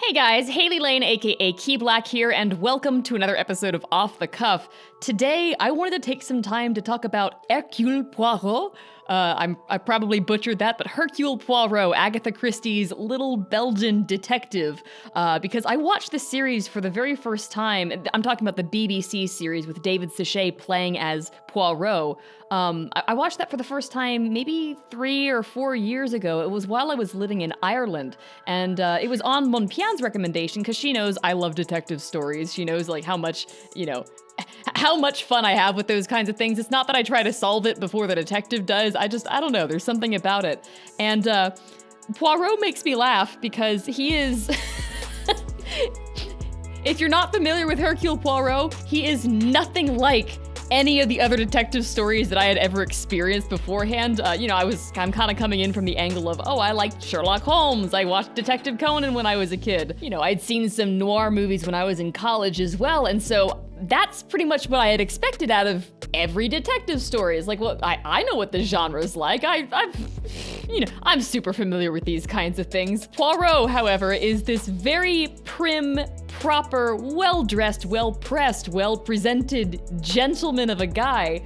Hey guys, Hailey Lain, aka Key Black here, and welcome to another episode of Off the Cuff. Today, I wanted to take some time to talk about Hercule Poirot. I probably butchered that, but Hercule Poirot, Agatha Christie's little Belgian detective, because I watched the series for the very first time. I'm talking about the BBC series with David Suchet playing as Poirot. I watched that for the first time maybe 3 or 4 years ago. It was while I was living in Ireland, and it was on Mon Pian's recommendation because she knows I love detective stories. She knows like how much fun I have with those kinds of things. It's not that I try to solve it before the detective does. I don't know. There's something about it. And Poirot makes me laugh because he is... If you're not familiar with Hercule Poirot, he is nothing like any of the other detective stories that I had ever experienced beforehand. I'm kind of coming in from the angle of, I liked Sherlock Holmes. I watched Detective Conan when I was a kid. I'd seen some noir movies when I was in college as well. And so that's pretty much what I had expected out of every detective story. It's like, well, I know what the genre is like. I'm super familiar with these kinds of things. Poirot, however, is this very prim, proper, well-dressed, well-pressed, well-presented gentleman of a guy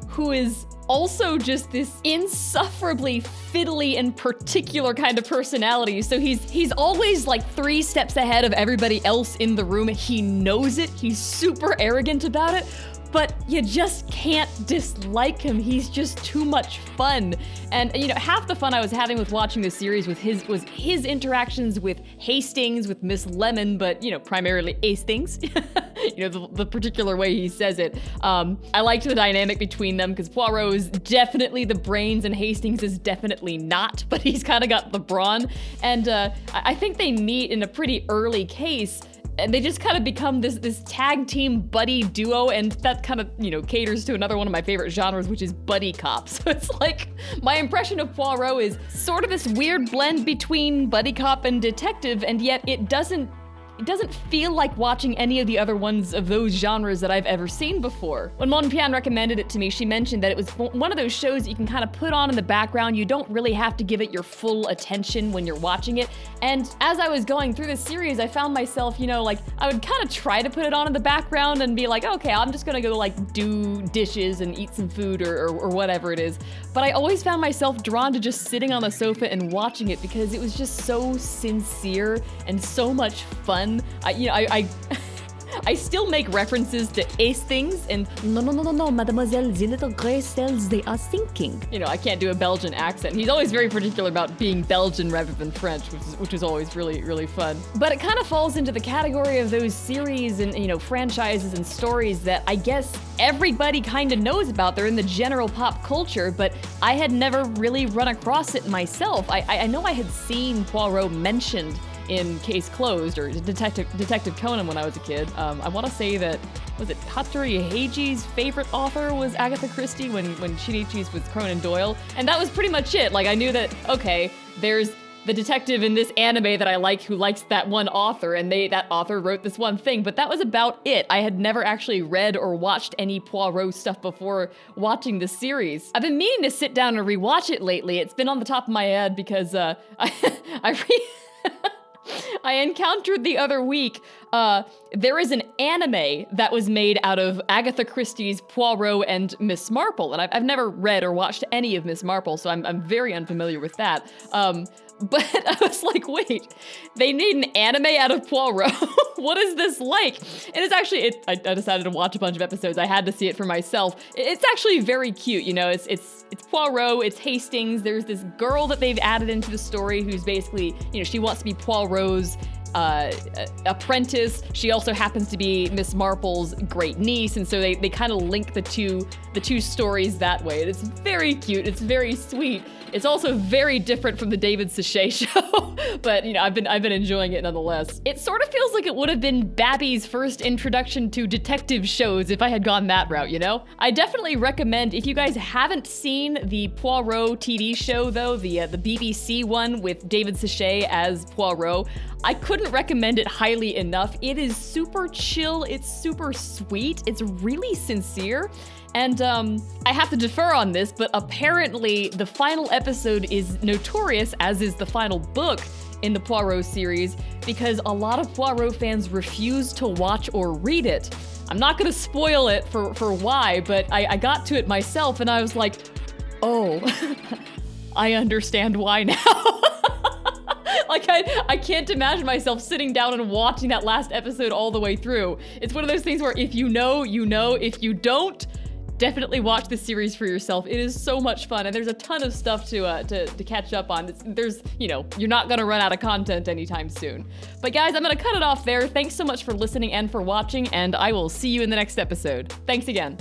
who is also just this insufferably fiddly and particular kind of personality. So he's always like 3 steps ahead of everybody else in the room. He knows it. He's super arrogant about it. But you just can't dislike him. He's just too much fun. And half the fun I was having with watching this series was his interactions with Hastings, with Miss Lemon, but primarily Hastings. The particular way he says it. I liked the dynamic between them because Poirot is definitely the brains and Hastings is definitely not, but he's kind of got the brawn. And I think they meet in a pretty early case. And they just kind of become this tag team buddy duo, and that kind of, caters to another one of my favorite genres, which is buddy cop. So it's like, my impression of Poirot is sort of this weird blend between buddy cop and detective, and yet it doesn't feel like watching any of the other ones of those genres that I've ever seen before. When Mon Pian recommended it to me, she mentioned that it was one of those shows that you can kind of put on in the background. You don't really have to give it your full attention when you're watching it. And as I was going through this series, I found myself, I would kind of try to put it on in the background and be like, okay, I'm just gonna go do dishes and eat some food or whatever it is. But I always found myself drawn to just sitting on the sofa and watching it because it was just so sincere and so much fun. I still make references to Hastings and no, mademoiselle, the little gray cells, they are sinking. I can't do a Belgian accent. He's always very particular about being Belgian rather than French, which is always really, really fun. But it kind of falls into the category of those series and, franchises and stories that I guess everybody kind of knows about. They're in the general pop culture, but I had never really run across it myself. I know I had seen Poirot mentioned in Case Closed or Detective Conan when I was a kid. I want to say that, was it Hattori Heiji's favorite author was Agatha Christie when Shinichi's was Conan Doyle? And that was pretty much it. Like, I knew that, okay, there's the detective in this anime that I like who likes that one author, and that author wrote this one thing, but that was about it. I had never actually read or watched any Poirot stuff before watching the series. I've been meaning to sit down and rewatch it lately. It's been on the top of my head because I encountered the other week, there is an anime that was made out of Agatha Christie's Poirot and Miss Marple, and I've never read or watched any of Miss Marple, so I'm very unfamiliar with that. But I was like, wait, they made an anime out of Poirot? What is this like? And it's actually, I decided to watch a bunch of episodes. I had to see it for myself. It's actually very cute, it's Poirot, it's Hastings. There's this girl that they've added into the story who's basically, she wants to be Poirot's apprentice. She also happens to be Miss Marple's great niece, and so they kind of link the two stories that way. And it's very cute. It's very sweet. It's also very different from the David Suchet show, but I've been enjoying it nonetheless. It sort of feels like it would have been Babby's first introduction to detective shows if I had gone that route, I definitely recommend, if you guys haven't seen the Poirot TV show though, the BBC one with David Suchet as Poirot, I couldn't couldn't recommend it highly enough. It is super chill, it's super sweet, it's really sincere. And I have to defer on this, but apparently the final episode is notorious, as is the final book in the Poirot series, because a lot of Poirot fans refuse to watch or read it. I'm not gonna spoil it for why, but I got to it myself and I was like, oh, I understand why now. Like, I can't imagine myself sitting down and watching that last episode all the way through. It's one of those things where if you know, you know. If you don't, definitely watch the series for yourself. It is so much fun, and there's a ton of stuff to catch up on. There's, you know, you're not gonna run out of content anytime soon. But guys, I'm gonna cut it off there. Thanks so much for listening and for watching, and I will see you in the next episode. Thanks again.